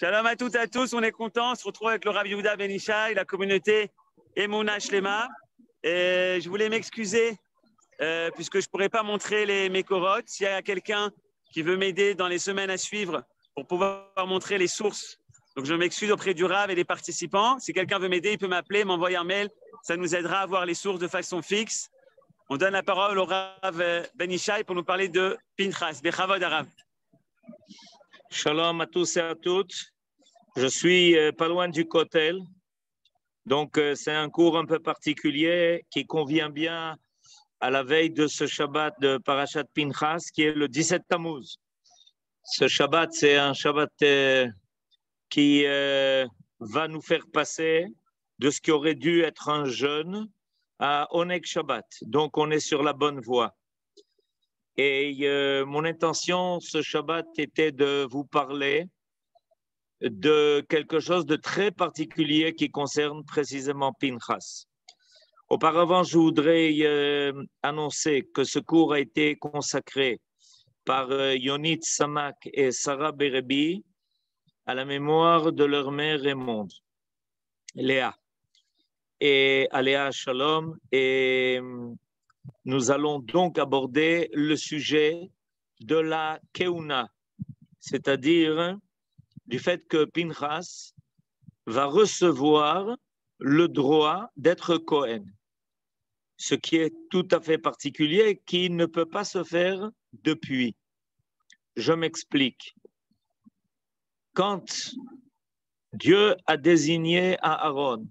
Shalom à toutes et à tous, on est content, on se retrouve avec le Rav Yehuda Ben Ishai, la communauté Emouna Shlema. Et je voulais m'excuser puisque je ne pourrais pas montrer les mécorotes. S'il y a quelqu'un qui veut m'aider dans les semaines à suivre pour pouvoir montrer les sources, donc je m'excuse auprès du Rav et des participants. Si quelqu'un veut m'aider, il peut m'appeler, m'envoyer un mail, ça nous aidera à voir les sources de façon fixe. On donne la parole au Rav Ben Ishai pour nous parler de Pinchas. Bechavod Rav. Shalom à tous et à toutes. Je suis pas loin du Kotel, donc c'est un cours un peu particulier qui convient bien à la veille de ce Shabbat de Parashat Pinchas qui est le 17 Tammuz. Ce Shabbat, c'est un Shabbat qui va nous faire passer de ce qui aurait dû être un jeûne à Oneg Shabbat. Donc on est sur la bonne voie. Et mon intention ce Shabbat était de vous parler de quelque chose de très particulier qui concerne précisément Pinchas. Auparavant, je voudrais annoncer que ce cours a été consacré par Yonit Samak et Sarah Berebi à la mémoire de leur mère Raymonde, Léa, et à Léa Shalom. Et nous allons donc aborder le sujet de la Keuna, c'est-à-dire du fait que Pinchas va recevoir le droit d'être Cohen, ce qui est tout à fait particulier, qui ne peut pas se faire depuis. Je m'explique. Quand Dieu a désigné Aaron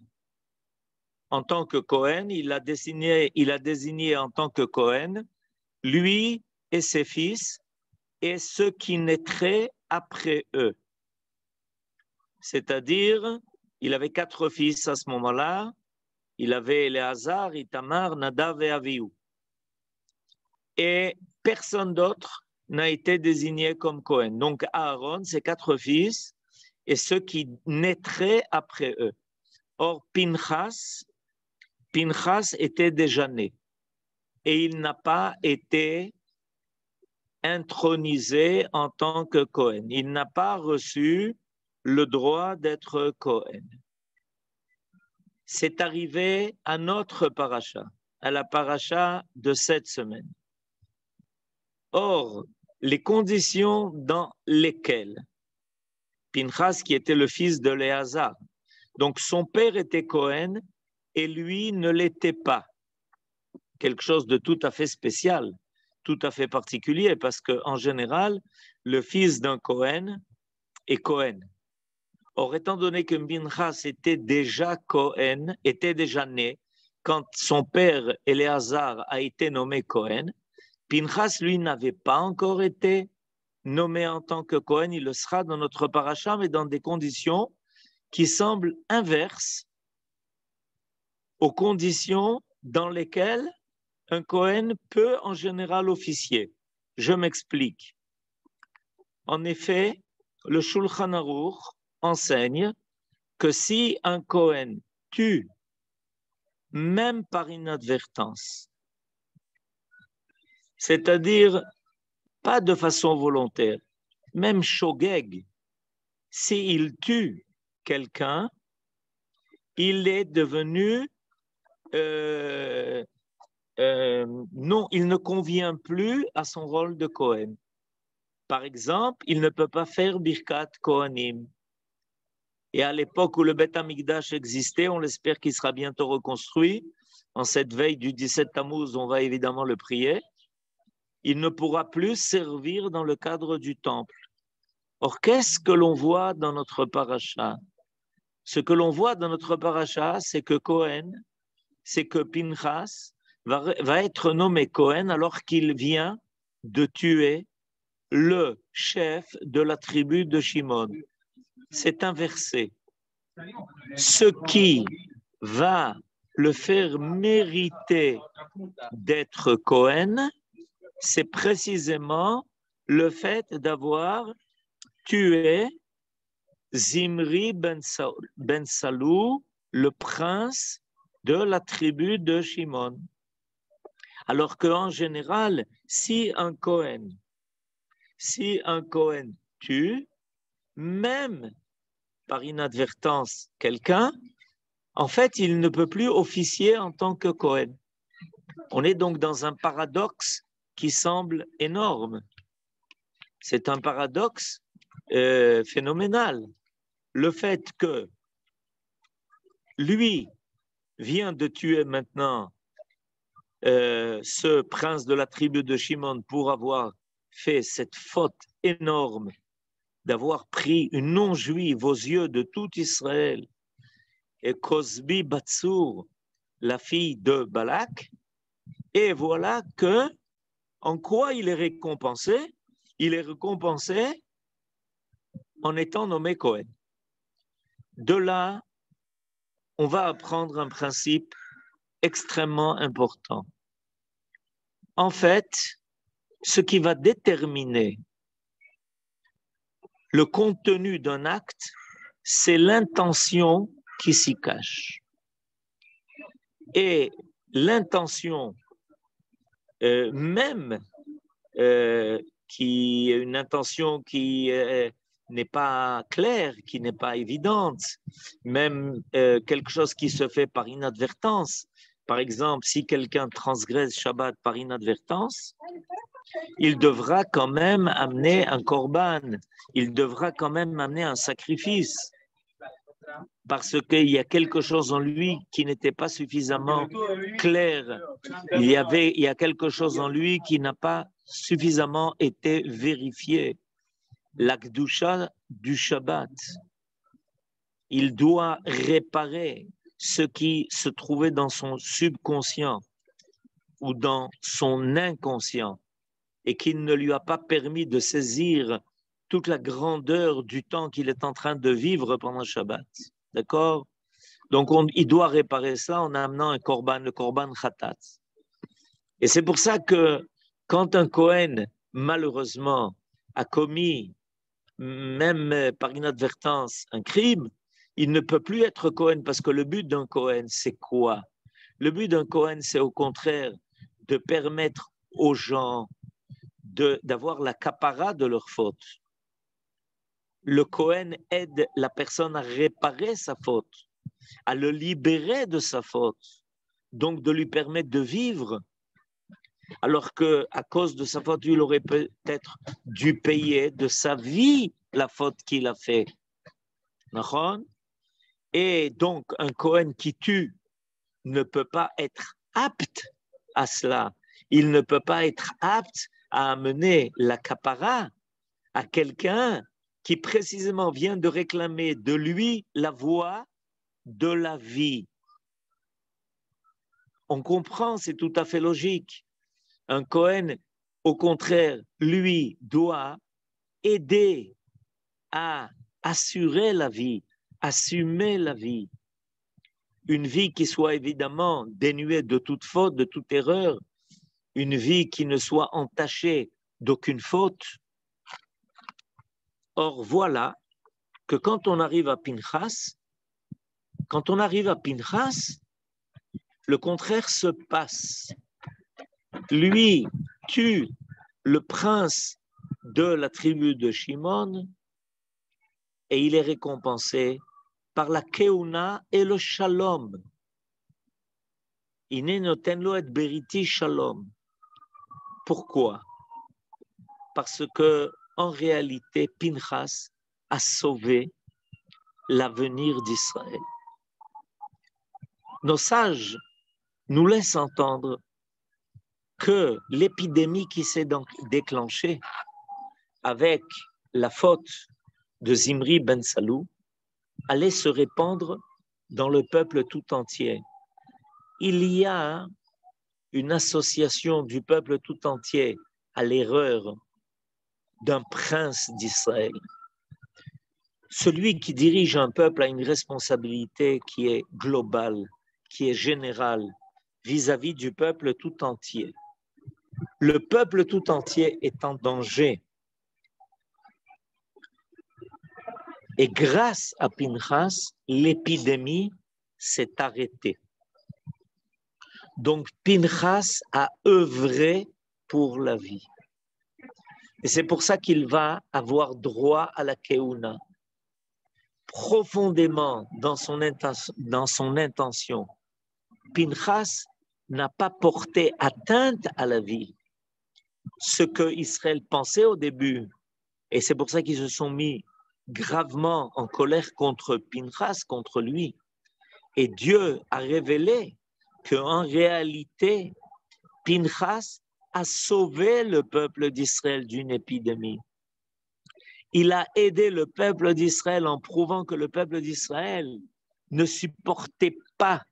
en tant que Cohen, il a désigné en tant que Cohen lui et ses fils et ceux qui naîtraient après eux. C'est-à-dire, il avait 4 fils à ce moment-là. Il avait Éléazar, Itamar, Nadav et Avihu. Et personne d'autre n'a été désigné comme Cohen. Donc Aaron, ses 4 fils et ceux qui naîtraient après eux. Or, Pinchas était déjà né et il n'a pas été intronisé en tant que Cohen. Il n'a pas reçu le droit d'être Cohen. C'est arrivé à notre paracha, à la paracha de cette semaine. Or, les conditions dans lesquelles Pinchas, qui était le fils de Éléazar, donc son père était Cohen et lui ne l'était pas. Quelque chose de tout à fait spécial, tout à fait particulier, parce qu'en général, le fils d'un Cohen est Cohen. Or, étant donné que Pinchas était déjà Cohen, était déjà né, quand son père Éléazar a été nommé Cohen, Pinchas, lui, n'avait pas encore été nommé en tant que Cohen. Il le sera dans notre paracha, mais dans des conditions qui semblent inverses aux conditions dans lesquelles un Cohen peut en général officier. Je m'explique. En effet, le Shulchan Aruch enseigne que si un Cohen tue, même par inadvertance, c'est-à-dire pas de façon volontaire, même shogeg, s'il tue quelqu'un, il est devenu, non, il ne convient plus à son rôle de Cohen. Par exemple, il ne peut pas faire Birkat Kohanim. Et à l'époque où le Beth Amikdash existait, on l'espère qu'il sera bientôt reconstruit. En cette veille du 17 Tammuz, on va évidemment le prier. Il ne pourra plus servir dans le cadre du temple. Or, qu'est-ce que l'on voit dans notre paracha? Ce que l'on voit dans notre paracha, c'est que Cohen, c'est que Pinchas va être nommé Cohen alors qu'il vient de tuer le chef de la tribu de Shimon. C'est inversé. Ce qui va le faire mériter d'être Cohen, c'est précisément le fait d'avoir tué Zimri ben Salou, le prince de la tribu de Shimon. Alors qu'en général, si un Cohen tue, même par inadvertance quelqu'un, en fait, il ne peut plus officier en tant que Kohen. On est donc dans un paradoxe qui semble énorme. C'est un paradoxe phénoménal. Le fait que lui vient de tuer maintenant ce prince de la tribu de Shimon pour avoir fait cette faute énorme d'avoir pris une non-juive aux yeux de tout Israël, et Cosbi Batsour, la fille de Balak, et voilà que, en quoi il est récompensé? Il est récompensé en étant nommé Cohen. De là, on va apprendre un principe extrêmement important. En fait, ce qui va déterminer le contenu d'un acte, c'est l'intention qui s'y cache. Et l'intention, même qui est une intention qui n'est pas claire, qui n'est pas évidente, même quelque chose qui se fait par inadvertance. Par exemple, si quelqu'un transgresse Shabbat par inadvertance, il devra quand même amener un korban, il devra quand même amener un sacrifice, parce qu'il y a quelque chose en lui qui n'était pas suffisamment clair. Il y a quelque chose en lui qui n'a pas suffisamment été vérifié. La Kedusha du Shabbat. Il doit réparer ce qui se trouvait dans son subconscient ou dans son inconscient et qui ne lui a pas permis de saisir toute la grandeur du temps qu'il est en train de vivre pendant le Shabbat. D'accord? Donc, il doit réparer ça en amenant un korban, le korban khatat. Et c'est pour ça que quand un Kohen, malheureusement, a commis, même par inadvertance, un crime, il ne peut plus être Kohen parce que le but d'un Kohen, c'est quoi? Le but d'un Kohen, c'est au contraire de permettre aux gens d'avoir la kapara de leur faute. Le Kohen aide la personne à réparer sa faute, à le libérer de sa faute, donc de lui permettre de vivre, alors qu'à cause de sa faute, il aurait peut-être dû payer de sa vie la faute qu'il a fait. Et donc, un Kohen qui tue ne peut pas être apte à cela. Il ne peut pas être apte à amener la kapara à quelqu'un qui précisément vient de réclamer de lui la voie de la vie. On comprend, c'est tout à fait logique. Un Kohen, au contraire, lui doit aider à assurer la vie, assumer la vie. Une vie qui soit évidemment dénuée de toute faute, de toute erreur, une vie qui ne soit entachée d'aucune faute. Or, voilà que quand on arrive à Pinchas, le contraire se passe. Lui tue le prince de la tribu de Shimon et il est récompensé par la keuna et le shalom. Ine noten lo et beriti shalom. Pourquoi? Parce que en réalité, Pinchas a sauvé l'avenir d'Israël. Nos sages nous laissent entendre que l'épidémie qui s'est donc déclenchée avec la faute de Zimri ben Salou allait se répandre dans le peuple tout entier. Il y a une association du peuple tout entier à l'erreur d'un prince d'Israël. Celui qui dirige un peuple a une responsabilité qui est globale, qui est générale, vis-à-vis du peuple tout entier. Le peuple tout entier est en danger. Et grâce à Pinchas, l'épidémie s'est arrêtée. Donc Pinchas a œuvré pour la vie. Et c'est pour ça qu'il va avoir droit à la keuna. profondément dans son intention, Pinchas n'a pas porté atteinte à la vie. Ce que Israël pensait au début, et c'est pour ça qu'ils se sont mis gravement en colère contre Pinchas, contre lui. Et Dieu a révélé qu'en réalité, Pinchas a sauvé le peuple d'Israël d'une épidémie. Il a aidé le peuple d'Israël en prouvant que le peuple d'Israël ne supportait pas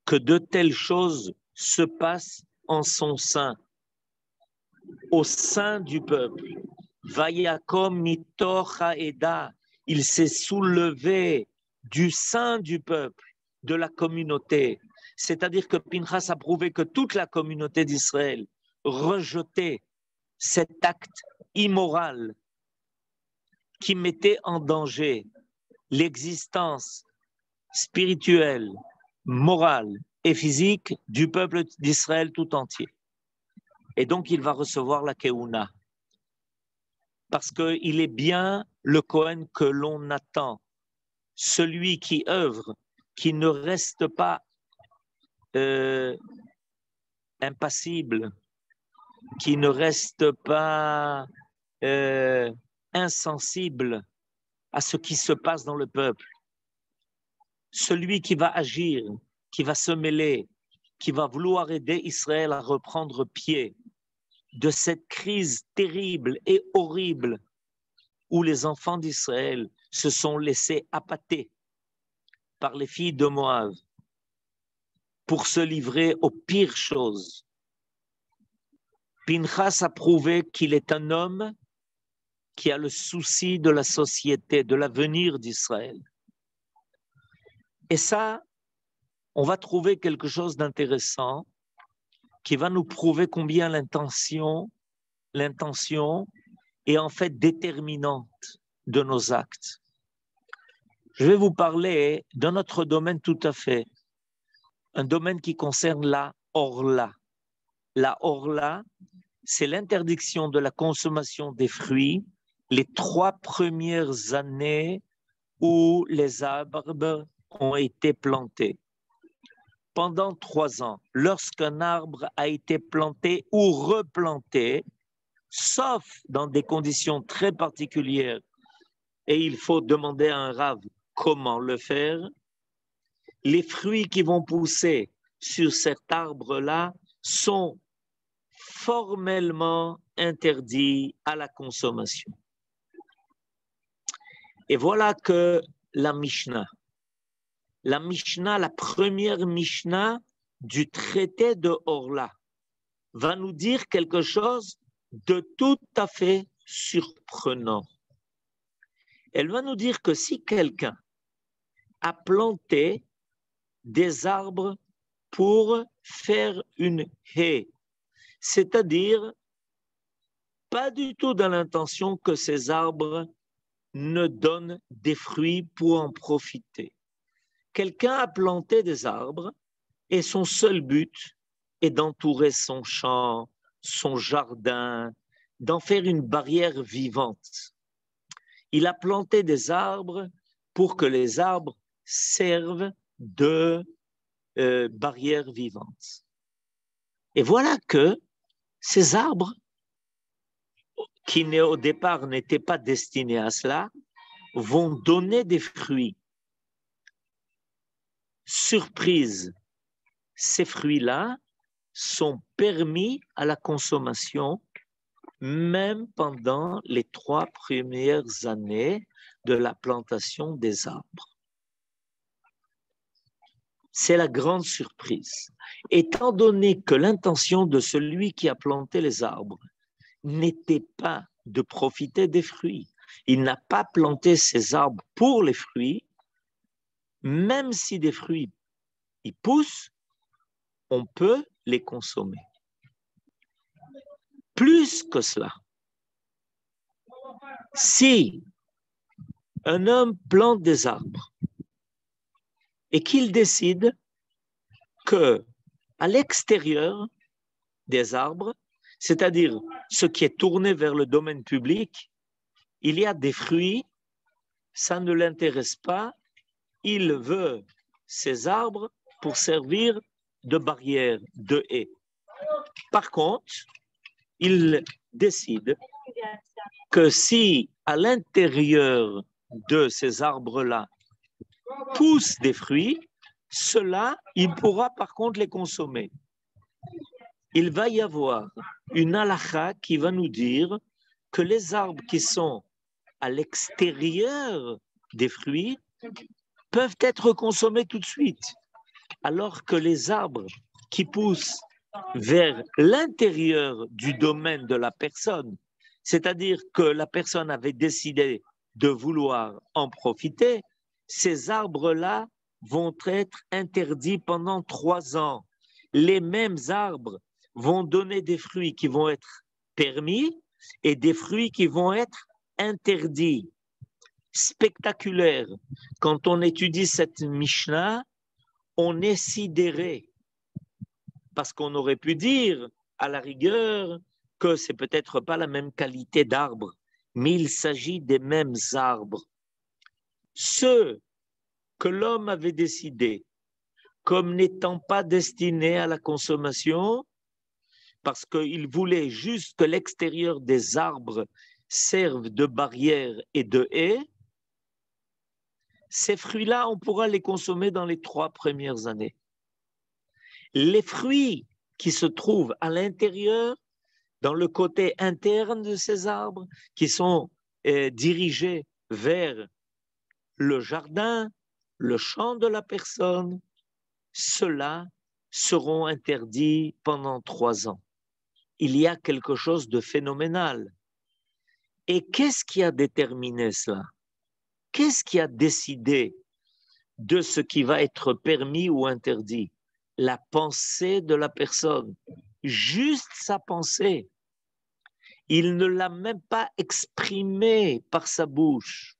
que de telles choses se passent en son sein, au sein du peuple. Vayakom mitoch ha'eda, il s'est soulevé du sein du peuple, de la communauté. C'est-à-dire que Pinchas a prouvé que toute la communauté d'Israël rejetait cet acte immoral qui mettait en danger l'existence spirituelle, morale et physique du peuple d'Israël tout entier. Et donc, il va recevoir la Keuna. Parce qu'il est bien le Kohen que l'on attend, celui qui œuvre, qui ne reste pas impassible, qui ne reste pas insensible à ce qui se passe dans le peuple. Celui qui va agir, qui va se mêler, qui va vouloir aider Israël à reprendre pied de cette crise terrible et horrible où les enfants d'Israël se sont laissés appâter par les filles de Moab pour se livrer aux pires choses. Pinchas a prouvé qu'il est un homme qui a le souci de la société, de l'avenir d'Israël. Et ça, on va trouver quelque chose d'intéressant qui va nous prouver combien l'intention est en fait déterminante de nos actes. Je vais vous parler d'un autre domaine tout à fait, un domaine qui concerne la orla. La orla, c'est l'interdiction de la consommation des fruits les 3 premières années où les arbres ont été plantés. Pendant 3 ans, lorsqu'un arbre a été planté ou replanté, sauf dans des conditions très particulières, et il faut demander à un rav comment le faire, les fruits qui vont pousser sur cet arbre-là sont formellement interdits à la consommation. Et voilà que la Mishnah, la première Mishnah du traité de Orla, va nous dire quelque chose de tout à fait surprenant. Elle va nous dire que si quelqu'un a planté des arbres pour faire une haie, c'est-à-dire pas du tout dans l'intention que ces arbres ne donnent des fruits pour en profiter. Quelqu'un a planté des arbres et son seul but est d'entourer son champ, son jardin, d'en faire une barrière vivante. Il a planté des arbres pour que les arbres servent de barrière vivante. Et voilà que ces arbres, qui au départ n'étaient pas destinés à cela, vont donner des fruits. Surprise, ces fruits-là sont permis à la consommation même pendant les 3 premières années de la plantation des arbres. C'est la grande surprise. Étant donné que l'intention de celui qui a planté les arbres n'était pas de profiter des fruits, il n'a pas planté ces arbres pour les fruits, même si des fruits y poussent, on peut les consommer. Plus que cela, si un homme plante des arbres et qu'il décide que à l'extérieur des arbres, c'est-à-dire ce qui est tourné vers le domaine public, il y a des fruits ça ne l'intéresse pas. Il veut ces arbres pour servir de barrière, de haie. Par contre, il décide que si à l'intérieur de ces arbres-là poussent des fruits, ceux-là, il pourra par contre les consommer. Il va y avoir une halakha qui va nous dire que les arbres qui sont à l'extérieur des fruits peuvent être consommés tout de suite, alors que les arbres qui poussent vers l'intérieur du domaine de la personne, c'est-à-dire que la personne avait décidé de vouloir en profiter, ces arbres-là vont être interdits pendant 3 ans. Les mêmes arbres vont donner des fruits qui vont être permis et des fruits qui vont être interdits. Spectaculaire. Quand on étudie cette Mishnah, on est sidéré. Parce qu'on aurait pu dire, à la rigueur, que c'est peut-être pas la même qualité d'arbre, mais il s'agit des mêmes arbres. Ceux que l'homme avait décidé comme n'étant pas destinés à la consommation, parce qu'il voulait juste que l'extérieur des arbres serve de barrière et de haie, ces fruits-là, on pourra les consommer dans les 3 premières années. Les fruits qui se trouvent à l'intérieur, dans le côté interne de ces arbres, qui sont dirigés vers le jardin, le champ de la personne, ceux-là seront interdits pendant 3 ans. Il y a quelque chose de phénoménal. Et qu'est-ce qui a déterminé cela? Qu'est-ce qui a décidé de ce qui va être permis ou interdit? La pensée de la personne, juste sa pensée. Il ne l'a même pas exprimée par sa bouche.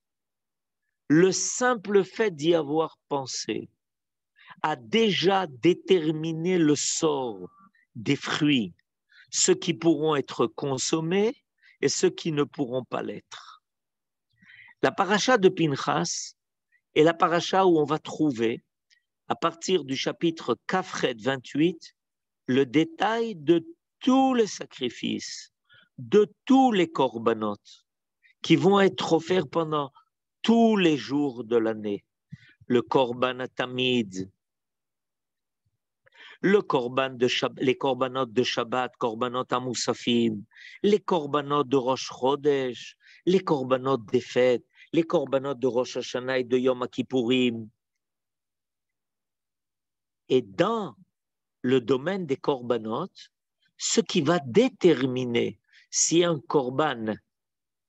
Le simple fait d'y avoir pensé a déjà déterminé le sort des fruits, ceux qui pourront être consommés et ceux qui ne pourront pas l'être. La paracha de Pinchas est la paracha où on va trouver, à partir du chapitre Kafret 28, le détail de tous les sacrifices, de tous les korbanot qui vont être offerts pendant tous les jours de l'année. Le korban tamid, le korban de les korbanot de Shabbat, korbanot amusafim, les korbanot de Rosh Chodesh, les korbanot des fêtes, les korbanot de Rosh Hashanah et de Yom Kippourim. Et dans le domaine des korbanot, ce qui va déterminer si un korban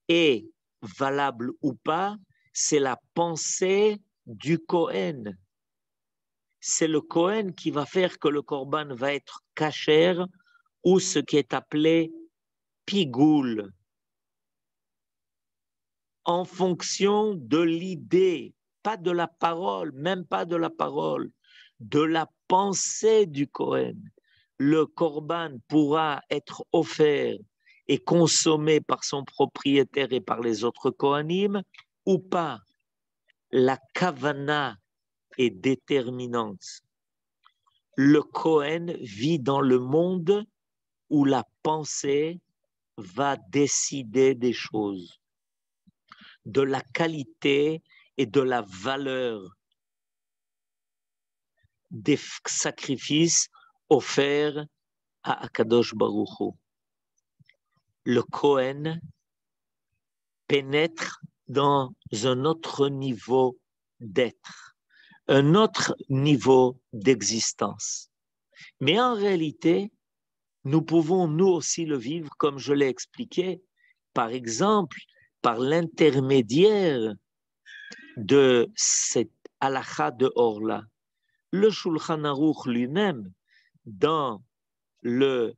est valable ou pas, c'est la pensée du Kohen. C'est le Kohen qui va faire que le korban va être kasher ou ce qui est appelé pigoul, en fonction de l'idée, pas de la parole, même pas de la parole, de la pensée du Kohen. Le korban pourra être offert et consommé par son propriétaire et par les autres Kohanim ou pas. La kavana est déterminante. Le Kohen vit dans le monde où la pensée va décider des choses, de la qualité et de la valeur des sacrifices offerts à Akadosh Baruch Hu. Le Kohen pénètre dans un autre niveau d'être, un autre niveau d'existence. Mais en réalité, nous pouvons nous aussi le vivre comme je l'ai expliqué, par exemple, par l'intermédiaire de cette halakha de Orla. Le Shulchan Aruch lui-même, dans le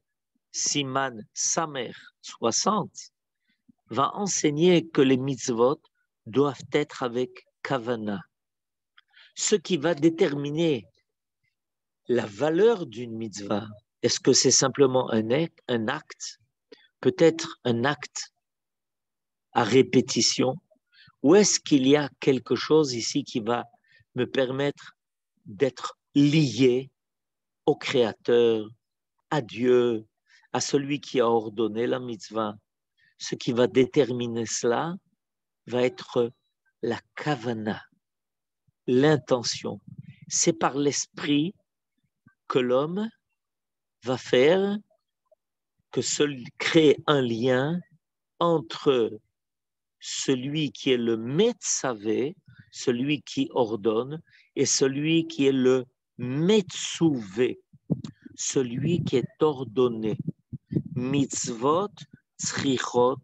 Siman Samer 60, va enseigner que les mitzvot doivent être avec kavana. Ce qui va déterminer la valeur d'une mitzvah. Est-ce que c'est simplement un acte, peut-être un acte à répétition, Ou est-ce qu'il y a quelque chose ici qui va me permettre d'être lié au Créateur, à Dieu, à celui qui a ordonné la mitzvah? Ce qui va déterminer cela va être la kavana, l'intention. C'est par l'esprit que l'homme va faire, créer un lien entre celui qui est le metsavé, celui qui ordonne, et celui qui est le metsouvé, celui qui est ordonné. Mitzvot, tzrichot,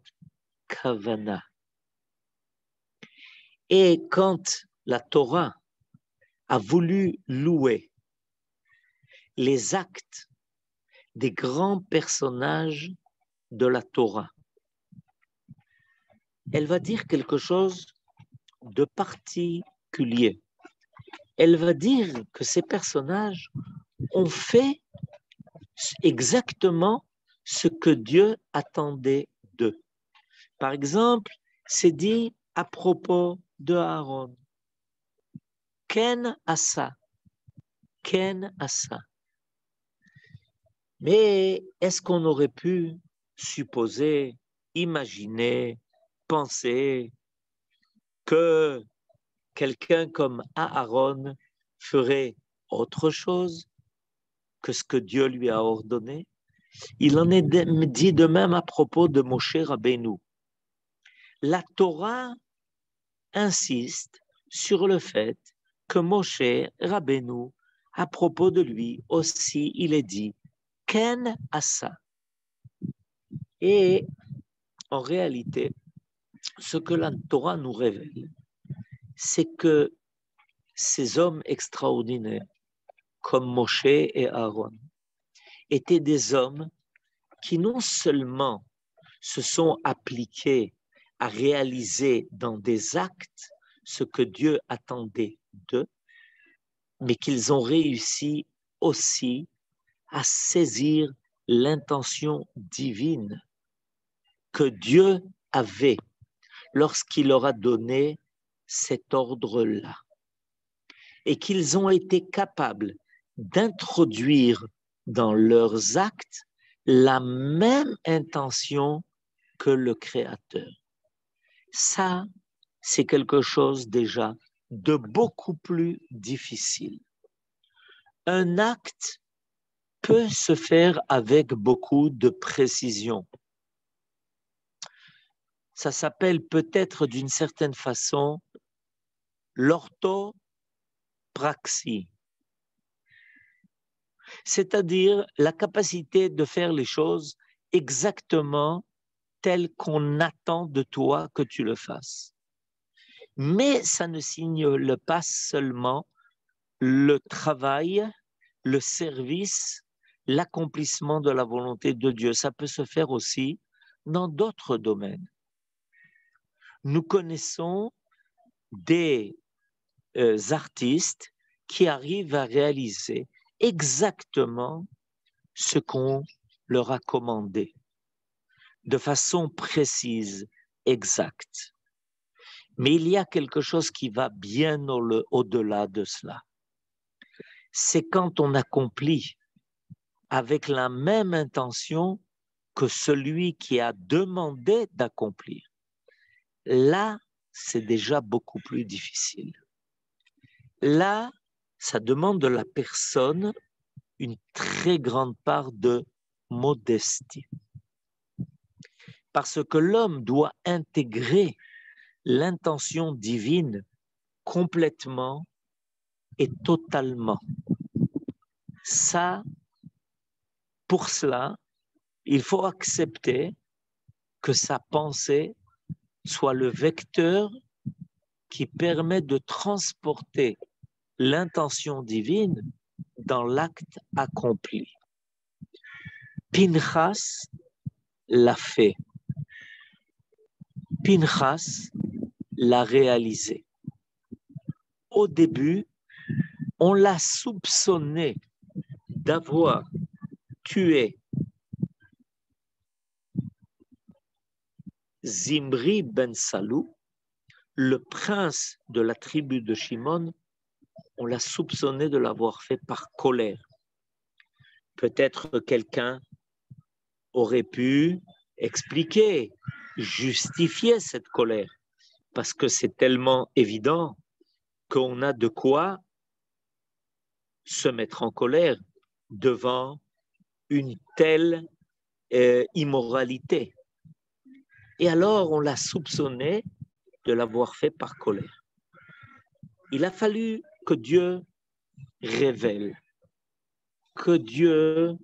kavana. Et quand la Torah a voulu louer les actes des grands personnages de la Torah, elle va dire quelque chose de particulier. Elle va dire que ces personnages ont fait exactement ce que Dieu attendait d'eux. Par exemple, c'est dit à propos de Aaron, Ken Asa, Ken Asa. Mais est-ce qu'on aurait pu supposer, imaginer, penser que quelqu'un comme Aaron ferait autre chose que ce que Dieu lui a ordonné? Il en est dit de même à propos de Moshe Rabbeinu. La Torah insiste sur le fait que Moshe Rabbeinu, à propos de lui aussi, il est dit Ken Asa. Et en réalité, ce que la Torah nous révèle, c'est que ces hommes extraordinaires, comme Moshe et Aaron, étaient des hommes qui non seulement se sont appliqués à réaliser dans des actes ce que Dieu attendait d'eux, mais qu'ils ont réussi aussi à saisir l'intention divine que Dieu avait lorsqu'il leur a donné cet ordre-là, et qu'ils ont été capables d'introduire dans leurs actes la même intention que le Créateur. Ça, c'est quelque chose déjà de beaucoup plus difficile. Un acte peut se faire avec beaucoup de précision. Ça s'appelle peut-être d'une certaine façon l'orthopraxie, c'est-à-dire la capacité de faire les choses exactement telles qu'on attend de toi que tu le fasses. Mais ça ne signale pas seulement le travail, le service, l'accomplissement de la volonté de Dieu. Ça peut se faire aussi dans d'autres domaines. Nous connaissons des artistes qui arrivent à réaliser exactement ce qu'on leur a commandé, de façon précise, exacte. Mais il y a quelque chose qui va bien au-delà de cela. C'est quand on accomplit avec la même intention que celui qui a demandé d'accomplir. Là, c'est déjà beaucoup plus difficile. Là, ça demande de la personne une très grande part de modestie. Parce que l'homme doit intégrer l'intention divine complètement et totalement. Ça, pour cela, il faut accepter que sa pensée soit le vecteur qui permet de transporter l'intention divine dans l'acte accompli. Pinchas l'a fait. Pinchas l'a réalisé. Au début, on l'a soupçonné d'avoir tué Zimri ben Salou, le prince de la tribu de Shimon, on l'a soupçonné de l'avoir fait par colère. Peut-être quelqu'un aurait pu expliquer, justifier cette colère, parce que c'est tellement évident qu'on a de quoi se mettre en colère devant une telle immoralité. Et alors, on l'a soupçonné de l'avoir fait par colère. Il a fallu que Dieu révèle, que Dieu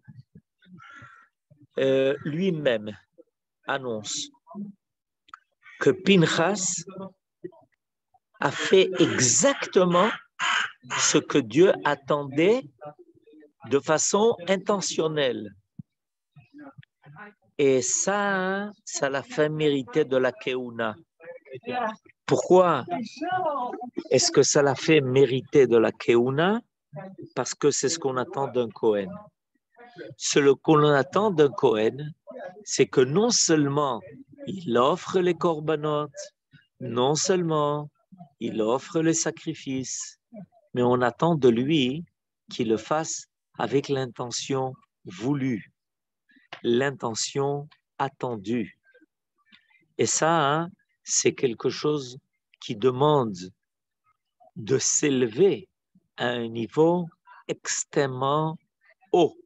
lui-même annonce que Pinchas a fait exactement ce que Dieu attendait de façon intentionnelle. Et ça l'a fait mériter de la Keuna. Pourquoi est-ce que ça l'a fait mériter de la Keuna? Parce que c'est ce qu'on attend d'un Kohen. Ce qu'on attend d'un Kohen, c'est que non seulement il offre les korbanot, non seulement il offre les sacrifices, mais on attend de lui qu'il le fasse avec l'intention voulue, l'intention attendue. Et ça, c'est quelque chose qui demande de s'élever à un niveau extrêmement haut.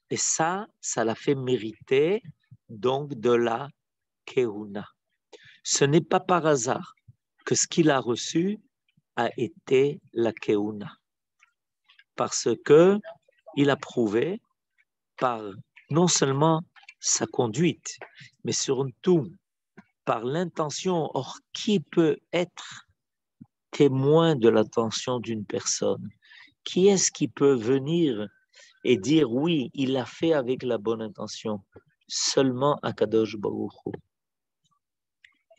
Et ça l'a fait mériter donc de la Keuna. Ce n'est pas par hasard que ce qu'il a reçu a été la Keuna. Parce que il a prouvé par non seulement sa conduite, mais surtout par l'intention. Or, qui peut être témoin de l'intention d'une personne? Qui est-ce qui peut venir et dire oui, il l'a fait avec la bonne intention? Seulement Akadosh Baruch Hu.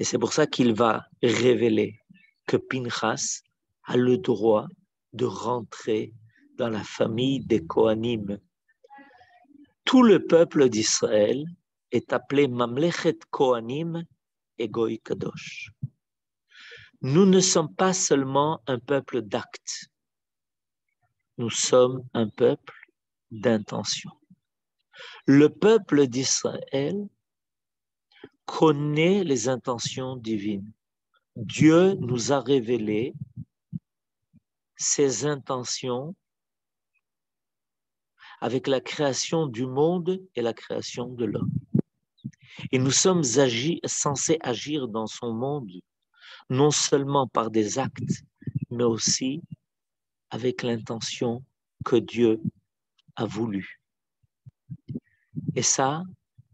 Et c'est pour ça qu'il va révéler que Pinchas a le droit de rentrer dans la famille des Kohanim. Tout le peuple d'Israël est appelé Mamlechet Kohanim et Goy Kadosh. Nous ne sommes pas seulement un peuple d'actes, nous sommes un peuple d'intention. Le peuple d'Israël connaît les intentions divines. Dieu nous a révélé ses intentions avec la création du monde et la création de l'homme. Et nous sommes censés agir dans son monde, non seulement par des actes, mais aussi avec l'intention que Dieu a voulu. Et ça,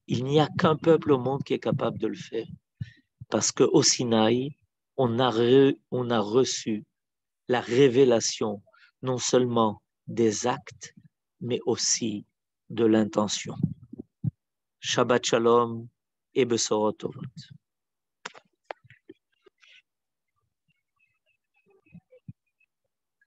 il n'y a qu'un peuple au monde qui est capable de le faire. Parce qu'au Sinaï, on a reçu la révélation non seulement des actes, mais aussi de l'intention. Shabbat Shalom et Besorot Tovot.